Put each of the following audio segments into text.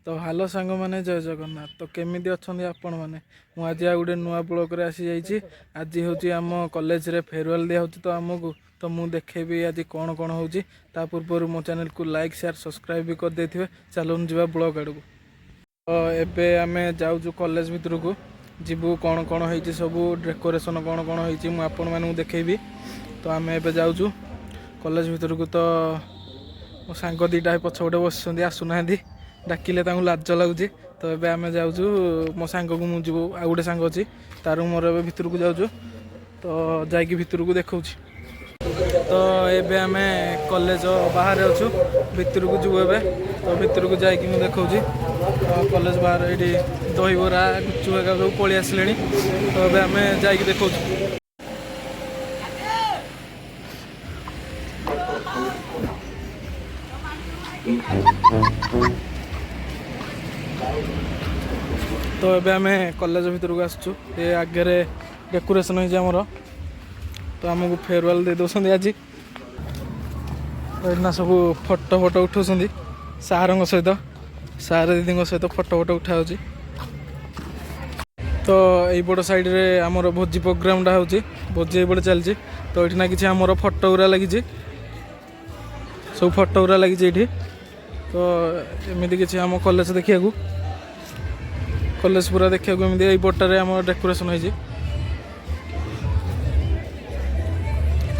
तो हेलो सांग मैंने जय जगन्नाथ। तो केमिति अच्छे आपण मैंने मुझे आज गोटे नुआ ब्लॉग आसी जाइए। आज हूँ आम कॉलेज रे फेयरवेल दिया तो आमको तो मुझे देखेबी आज कौन कौन हो पूर्व मो चैनल को लाइक शेयर सब्सक्राइब भी कर देथिबे। चलून जा ब्लॉग आड़ को। तो एबे आमे जाऊँ कॉलेज भितर को जीवु कौन कौन हो सब डेकोरेशन कौन कौन हो आपण मानू देखेबी। तो आम एबे जाऊँ कॉलेज भितर को। तो मो सांग दीटा पछपटे बस आसुना डाकिले लाज लगुच। तो ये आम जाऊँ मो सांग को मुझे आ गोटे सांग अच्छी तार मोर ए भितर को जाऊँ। तो जाकि भितर को देखा। तो ये आम कॉलेज बाहर अच्छु भितर को जीव ए। तो भितर को जाकि मुझे देखा। तो कॉलेज बाहर ये दहीबरा गुपचुप सब पलि आसिले। तो ये आम जाकि देखा। तो ये आम कॉलेज भितर को आसचु। ये आगे डेकोरेशन होमर। तो आमको फेयरवेल दे दौरान आज ना सब फोटो फोटो उठाऊँ सार सहित सार दीदी सहित फोटो फोटो उठा। तो यहीपट साइड रे आमर भोजी प्रोग्रामटा हो भोजी यहीपटे चलती। तो ये किसी आमर फोटो गुरा लगी सब फोटो गुरा लगी। तो एमती किसी आम कॉलेज देखा कॉलेज पूरा देखा एमती यहीपटे आम डेकोरेशन हो।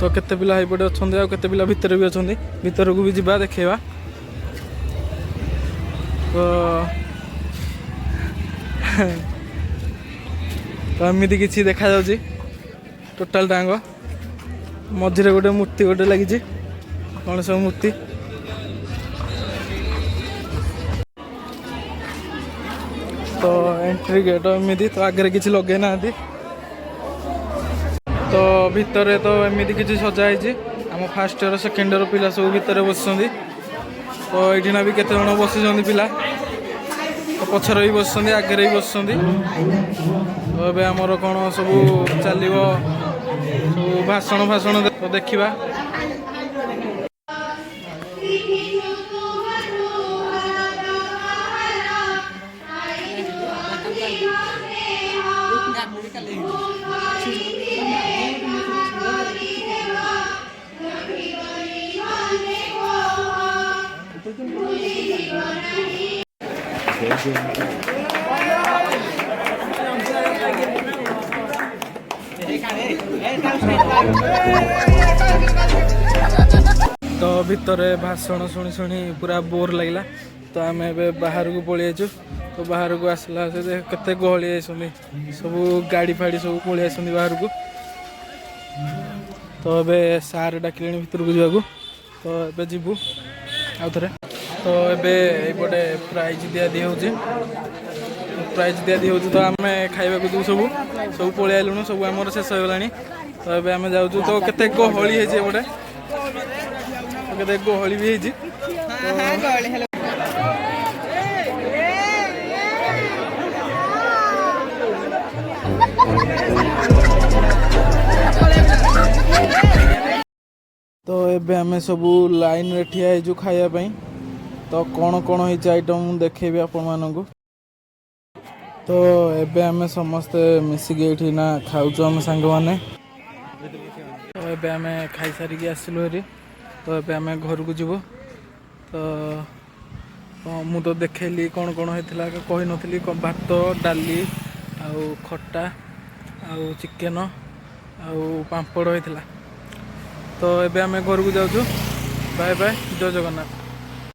तो केते पिला यहीपटे अच्छा केते पिला भितर भी अच्छा भितर को भी जावा देखा। तो तो एमती किसी देखा टोटाल टांग मझे गोटे मूर्ति गोटे लगी गणेश मूर्ति। तो एंट्री गेट एमती तो आगे किसी लगे ना। तो भितर तो एमती किसी सजाई आम फास्ट इयर सेकेंड इयर पिला सब भितर बस। तो ये भी केते जन बस पिला तो पछर भी बस आगे भी बस। तो ये आमर कौन सब चलो सब भाषण भाषण तो देखा। तो भितर भाषण शुणी शुणी पूरा बोर लगे। तो आम ए बाहर को पलि आसु। तो बाहर को आसला केते गहली आसुनी सब गाड़ी फाड़ी सब पलि आसुनी बाहर को। तो ये सार डाकिले भितर को जावाक। तो ये जीवु आउ थे। तो ये प्राइज दिया दी हो प्राइज दिया दी हो। तो आम खाइबा जो सब सब पलि आलुणु सब आम शेष हो गला। तो ये आम जाऊँ। तो केते गहली है गोटे केते गहली भी है। तो ये आम सब लाइन रे ठिया हो खायापी। तो कौन कौन हो आइटम देखेबी आपण मानू। तो एबे आम समस्ते मिसिक ये ना खाऊँ आम सांग मैंने। तो ये आम खाई सारिकी आसिलु हेरी। तो ये आम घर को जीव। तो मु तो देखली कौन कौन होता कही नी भात डाली आउ खट्टा आउ चिकेन आउ पांपड़ होता। तो ये आम घर को जाऊँ। बाय बाय जय जगन्नाथ।